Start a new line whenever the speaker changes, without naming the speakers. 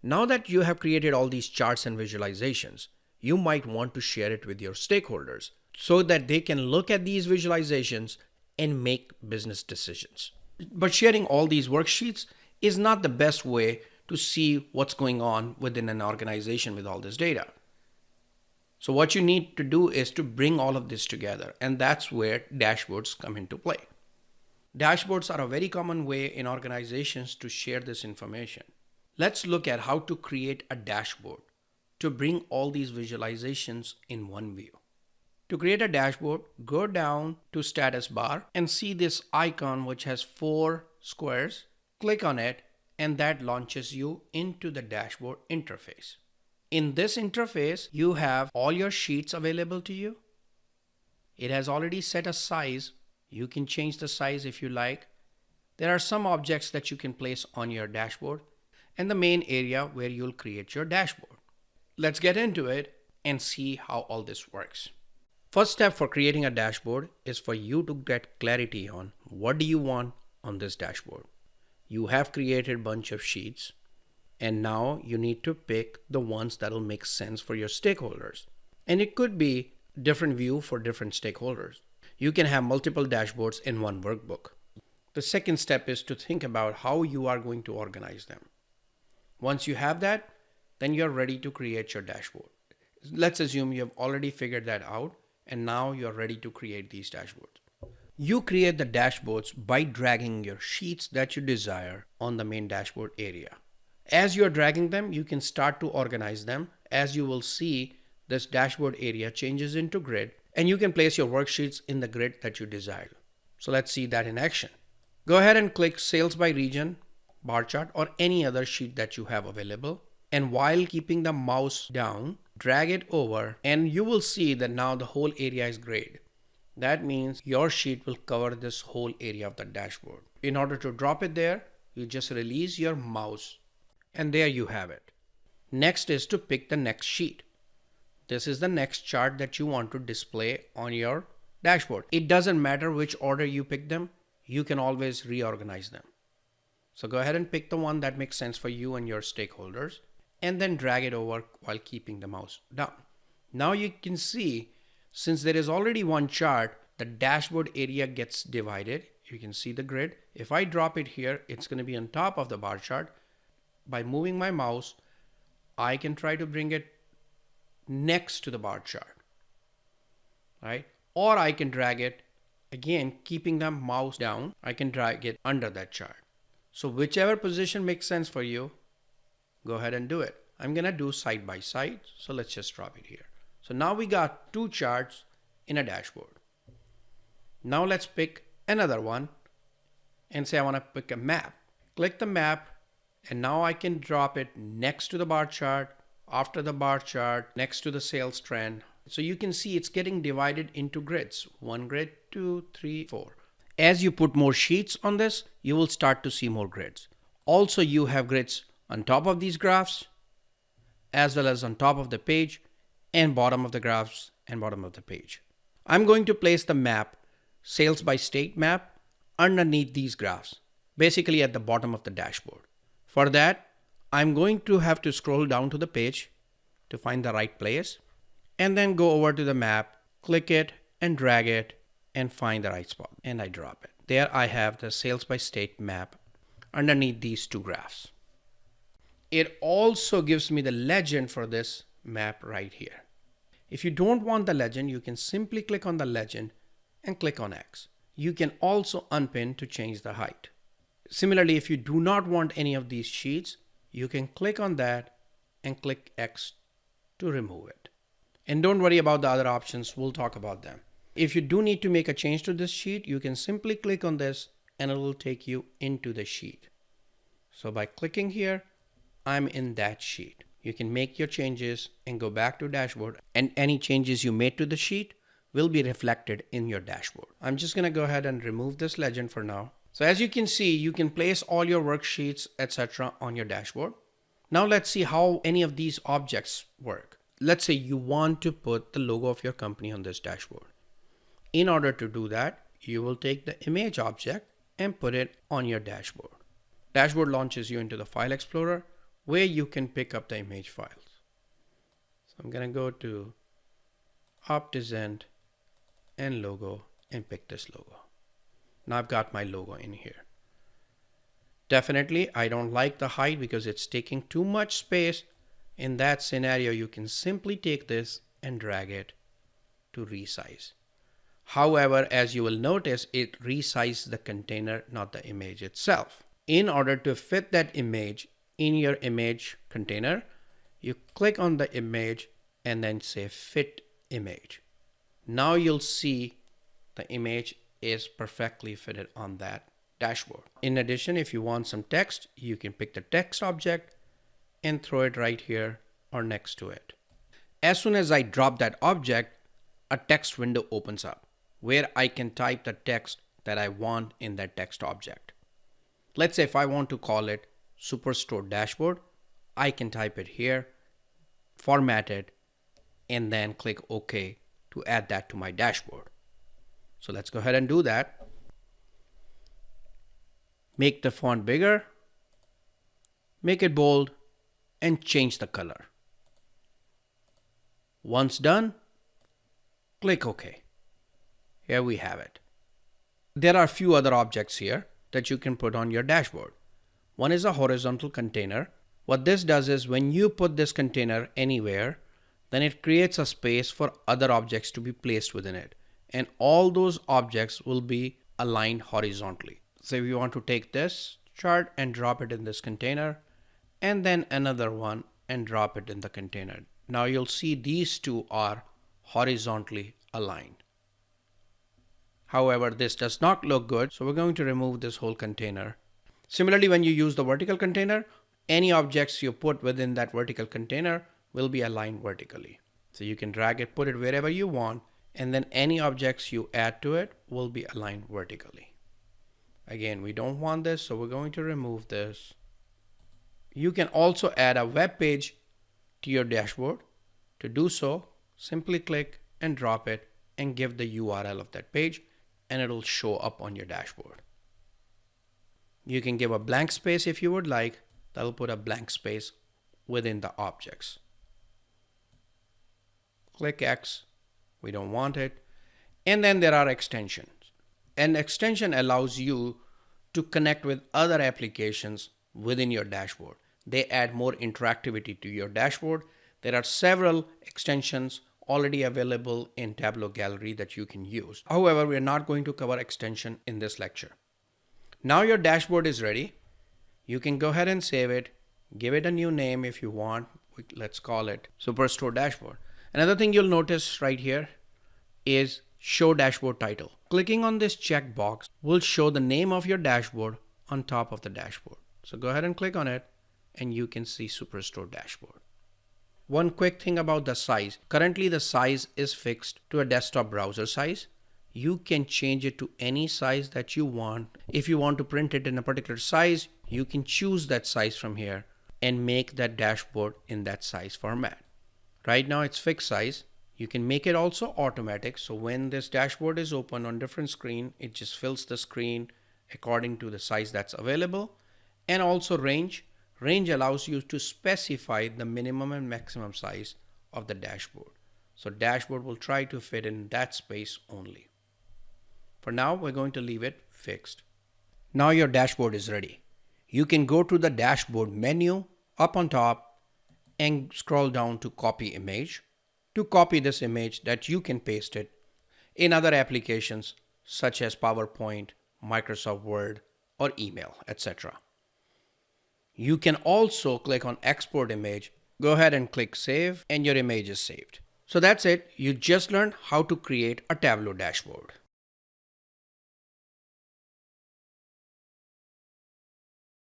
Now that you have created all these charts and visualizations, you might want to share it with your stakeholders so that they can look at these visualizations and make business decisions. But sharing all these worksheets is not the best way to see what's going on within an organization with all this data. So what you need to do is to bring all of this together, and that's where dashboards come into play. Dashboards are a very common way in organizations to share this information. Let's look at how to create a dashboard to bring all these visualizations in one view. To create a dashboard, go down to status bar and see this icon which has 4 squares. Click on it and that launches you into the dashboard interface. In this interface, you have all your sheets available to you. It has already set a size. You can change the size if you like. There are some objects that you can place on your dashboard and the main area where you'll create your dashboard. Let's get into it and see how all this works. First step for creating a dashboard is for you to get clarity on what do you want on this dashboard. You have created a bunch of sheets and now you need to pick the ones that will make sense for your stakeholders. And it could be different view for different stakeholders. You can have multiple dashboards in one workbook. The second step is to think about how you are going to organize them. Once you have that, then you're ready to create your dashboard. Let's assume you have already figured that out and now you're ready to create these dashboards. You create the dashboards by dragging your sheets that you desire on the main dashboard area. As you're dragging them, you can start to organize them. As you will see, this dashboard area changes into grid and you can place your worksheets in the grid that you desire. So let's see that in action. Go ahead and click sales by region, bar chart, or any other sheet that you have available. And while keeping the mouse down, drag it over and you will see that now the whole area is grayed. That means your sheet will cover this whole area of the dashboard. In order to drop it there, you just release your mouse and there you have it. Next is to pick the next sheet. This is the next chart that you want to display on your dashboard. It doesn't matter which order you pick them, you can always reorganize them. So go ahead and pick the one that makes sense for you and your stakeholders and then drag it over while keeping the mouse down. Now you can see, since there is already one chart, the dashboard area gets divided. You can see the grid. If I drop it here, it's going to be on top of the bar chart. By moving my mouse, I can try to bring it next to the bar chart, right? Or I can drag it, again, keeping the mouse down, I can drag it under that chart. So whichever position makes sense for you, go ahead and do it. I'm going to do side by side. So let's just drop it here. So now we got 2 charts in a dashboard. Now let's pick another one and say I want to pick a map. Click the map and now I can drop it next to the bar chart, after the bar chart, next to the sales trend. So you can see it's getting divided into grids. 1 grid, 2, 3, 4. As you put more sheets on this, you will start to see more grids. Also, you have grids on top of these graphs, as well as on top of the page and bottom of the graphs and bottom of the page. I'm going to place the map, sales by state map, underneath these graphs, basically at the bottom of the dashboard. For that, I'm going to have to scroll down to the page to find the right place and then go over to the map, click it and drag it and find the right spot and I drop it. There I have the sales by state map underneath these 2 graphs. It also gives me the legend for this map right here. If you don't want the legend, you can simply click on the legend and click on X. You can also unpin to change the height. Similarly, if you do not want any of these sheets, you can click on that and click X to remove it. And don't worry about the other options, we'll talk about them. If you do need to make a change to this sheet, you can simply click on this and it will take you into the sheet. So by clicking here, I'm in that sheet. You can make your changes and go back to dashboard, and any changes you made to the sheet will be reflected in your dashboard. I'm just going to go ahead and remove this legend for now. So as you can see, you can place all your worksheets, etc. on your dashboard. Now let's see how any of these objects work. Let's say you want to put the logo of your company on this dashboard. In order to do that, you will take the image object and put it on your dashboard. Dashboard launches you into the File Explorer where you can pick up the image files. So I'm going to go to Optisend and logo and pick this logo. Now I've got my logo in here. Definitely, I don't like the height because it's taking too much space. In that scenario, you can simply take this and drag it to resize. However, as you will notice, it resizes the container, not the image itself. In order to fit that image in your image container, you click on the image and then say Fit Image. Now you'll see the image is perfectly fitted on that dashboard. In addition, if you want some text, you can pick the text object and throw it right here or next to it. As soon as I drop that object, a text window opens up where I can type the text that I want in that text object. Let's say if I want to call it Superstore Dashboard, I can type it here, format it, and then click OK to add that to my dashboard. So let's go ahead and do that. Make the font bigger, make it bold, and change the color. Once done, click OK. Here we have it. There are a few other objects here that you can put on your dashboard. One is a horizontal container. What this does is when you put this container anywhere, then it creates a space for other objects to be placed within it. And all those objects will be aligned horizontally. So if you want to take this chart and drop it in this container, and then another one and drop it in the container. Now you'll see these two are horizontally aligned. However, this does not look good, so we're going to remove this whole container. Similarly, when you use the vertical container, any objects you put within that vertical container will be aligned vertically. So you can drag it, put it wherever you want, and then any objects you add to it will be aligned vertically. Again, we don't want this, so we're going to remove this. You can also add a web page to your dashboard. To do so, simply click and drop it and give the URL of that page, and it'll show up on your dashboard. You can give a blank space if you would like. That'll put a blank space within the objects. Click X. We don't want it. And then there are extensions. An extension allows you to connect with other applications within your dashboard. They add more interactivity to your dashboard. There are several extensions already available in Tableau Gallery that you can use. However, we're not going to cover extension in this lecture. Now your dashboard is ready. You can go ahead and save it. Give it a new name if you want. Let's call it Superstore Dashboard. Another thing you'll notice right here is Show Dashboard Title. Clicking on this checkbox will show the name of your dashboard on top of the dashboard. So go ahead and click on it and you can see Superstore Dashboard. One quick thing about the size. Currently the size is fixed to a desktop browser size. You can change it to any size that you want. If you want to print it in a particular size, you can choose that size from here and make that dashboard in that size format. Right now it's fixed size. You can make it also automatic. So when this dashboard is open on different screen, it just fills the screen according to the size that's available. And also range. Range allows you to specify the minimum and maximum size of the dashboard. So dashboard will try to fit in that space only. For now, we're going to leave it fixed. Now your dashboard is ready. You can go to the dashboard menu up on top and scroll down to copy image. To copy this image that you can paste it in other applications such as PowerPoint, Microsoft Word, or email, etc. You can also click on export image, go ahead and click save, and your image is saved. So that's it. You just learned how to create a Tableau dashboard.